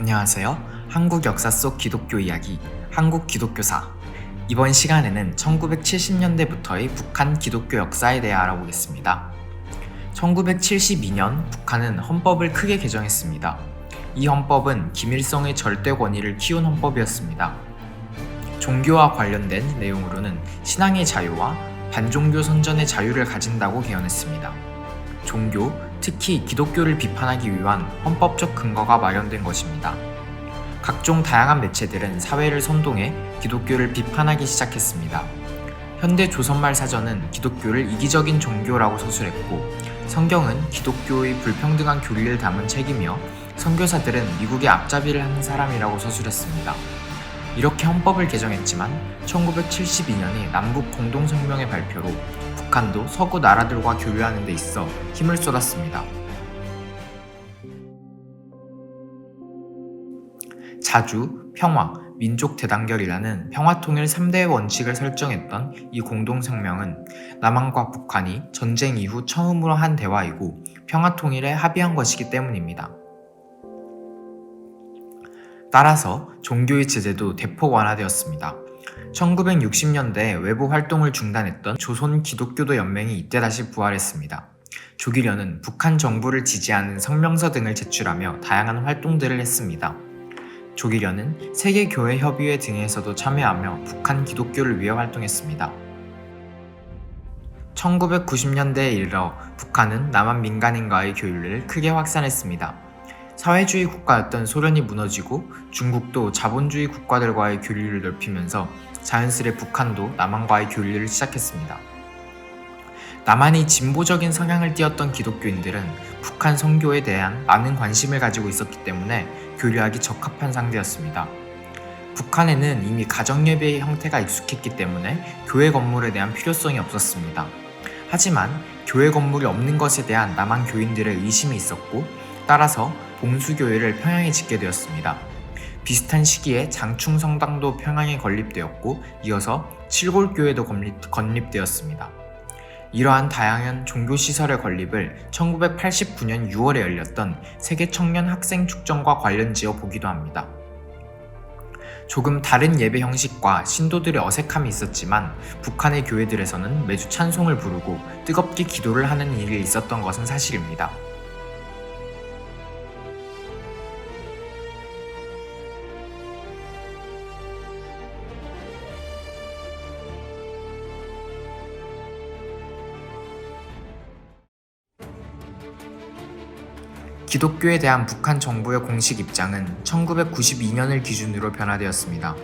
안녕하세요. 한국 역사 속 기독교 이야기, 한국 기독교사. 이번 시간에는 1970년대부터의 북한 기독교 역사에 대해 알아보겠습니다. 1972년 북한은 헌법을 크게 개정했습니다. 이 헌법은 김일성의 절대 권위를 키운 헌법이었습니다. 종교와 관련된 내용으로는 신앙의 자유와 반종교 선전의 자유를 가진다고 개헌했습니다. 종교, 특히 기독교를 비판하기 위한 헌법적 근거가 마련된 것입니다. 각종 다양한 매체들은 사회를 선동해 기독교를 비판하기 시작했습니다. 현대 조선말 사전은 기독교를 이기적인 종교라고 서술했고, 성경은 기독교의 불평등한 교리를 담은 책이며 선교사들은 미국의 앞잡이를 하는 사람이라고 서술했습니다. 이렇게 헌법을 개정했지만 1972년이 남북 공동성명의 발표로 북한도 서구 나라들과 교류하는 데 있어 힘을 쏟았습니다. 자주, 평화, 민족 대단결이라는 평화통일 3대 원칙을 설정했던 이 공동성명은 남한과 북한이 전쟁 이후 처음으로 한 대화이고 평화통일에 합의한 것이기 때문입니다. 따라서 종교의 제재도 대폭 완화되었습니다. 1960년대에 외부 활동을 중단했던 조선 기독교도 연맹이 이때 다시 부활했습니다. 조기련은 북한 정부를 지지하는 성명서 등을 제출하며 다양한 활동들을 했습니다. 조기련은 세계교회협의회 등에서도 참여하며 북한 기독교를 위해 활동했습니다. 1990년대에 이르러 북한은 남한 민간인과의 교류를 크게 확산했습니다. 사회주의 국가였던 소련이 무너지고 중국도 자본주의 국가들과의 교류를 넓히면서 자연스레 북한도 남한과의 교류를 시작했습니다. 남한이 진보적인 성향을 띠었던 기독교인들은 북한 선교에 대한 많은 관심을 가지고 있었기 때문에 교류하기 적합한 상대였습니다. 북한에는 이미 가정예배의 형태가 익숙했기 때문에 교회 건물에 대한 필요성이 없었습니다. 하지만 교회 건물이 없는 것에 대한 남한 교인들의 의심이 있었고, 따라서 봉수교회를 평양에 짓게 되었습니다. 비슷한 시기에 장충성당도 평양에 건립되었고, 이어서 칠골교회도 건립되었습니다. 이러한 다양한 종교시설의 건립을 1989년 6월에 열렸던 세계 청년 학생 축전과 관련지어 보기도 합니다. 조금 다른 예배 형식과 신도들의 어색함이 있었지만 북한의 교회들에서는 매주 찬송을 부르고 뜨겁게 기도를 하는 일이 있었던 것은 사실입니다. 기독교에 대한 북한 정부의 공식 입장은 1992년을 기준으로 변화되었습니다.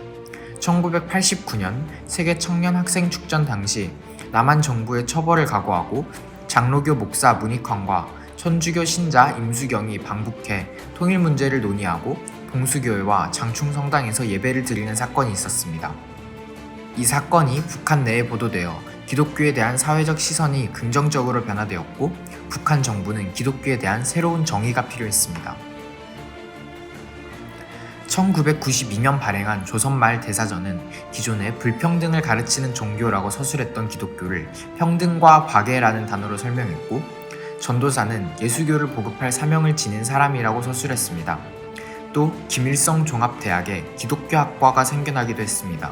1989년 세계 청년 학생 축전 당시 남한 정부의 처벌을 각오하고 장로교 목사 문익환과 천주교 신자 임수경이 방북해 통일 문제를 논의하고 봉수교회와 장충성당에서 예배를 드리는 사건이 있었습니다. 이 사건이 북한 내에 보도되어 기독교에 대한 사회적 시선이 긍정적으로 변화되었고, 북한 정부는 기독교에 대한 새로운 정의가 필요했습니다. 1992년 발행한 조선말 대사전은 기존에 불평등을 가르치는 종교라고 서술했던 기독교를 평등과 박애라는 단어로 설명했고, 전도사는 예수교를 보급할 사명을 지닌 사람이라고 서술했습니다. 또 김일성 종합대학에 기독교학과가 생겨나기도 했습니다.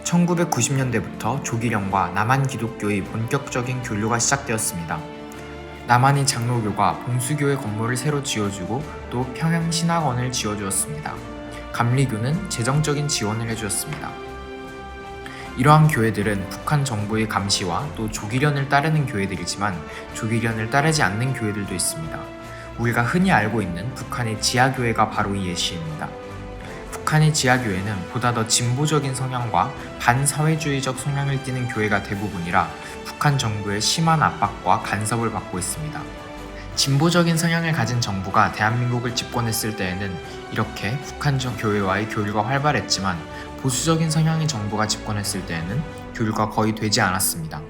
1990년대부터 조기련과 남한 기독교의 본격적인 교류가 시작되었습니다. 남한이 장로교가 봉수교회 건물을 새로 지어주고 또 평양신학원을 지어주었습니다. 감리교는 재정적인 지원을 해주었습니다. 이러한 교회들은 북한 정부의 감시와 또 조기련을 따르는 교회들이지만 조기련을 따르지 않는 교회들도 있습니다. 우리가 흔히 알고 있는 북한의 지하교회가 바로 이 예시입니다. 북한의 지하교회는 보다 더 진보적인 성향과 반사회주의적 성향을 띠는 교회가 대부분이라 북한 정부의 심한 압박과 간섭을 받고 있습니다. 진보적인 성향을 가진 정부가 대한민국을 집권했을 때에는 이렇게 북한 교회와의 교류가 활발했지만 보수적인 성향의 정부가 집권했을 때에는 교류가 거의 되지 않았습니다.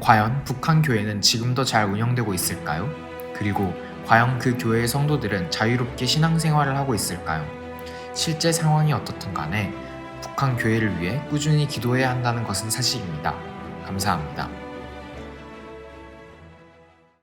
과연 북한 교회는 지금도 잘 운영되고 있을까요? 그리고 과연 그 교회의 성도들은 자유롭게 신앙생활을 하고 있을까요? 실제 상황이 어떻든 간에 북한 교회를 위해 꾸준히 기도해야 한다는 것은 사실입니다. 감사합니다.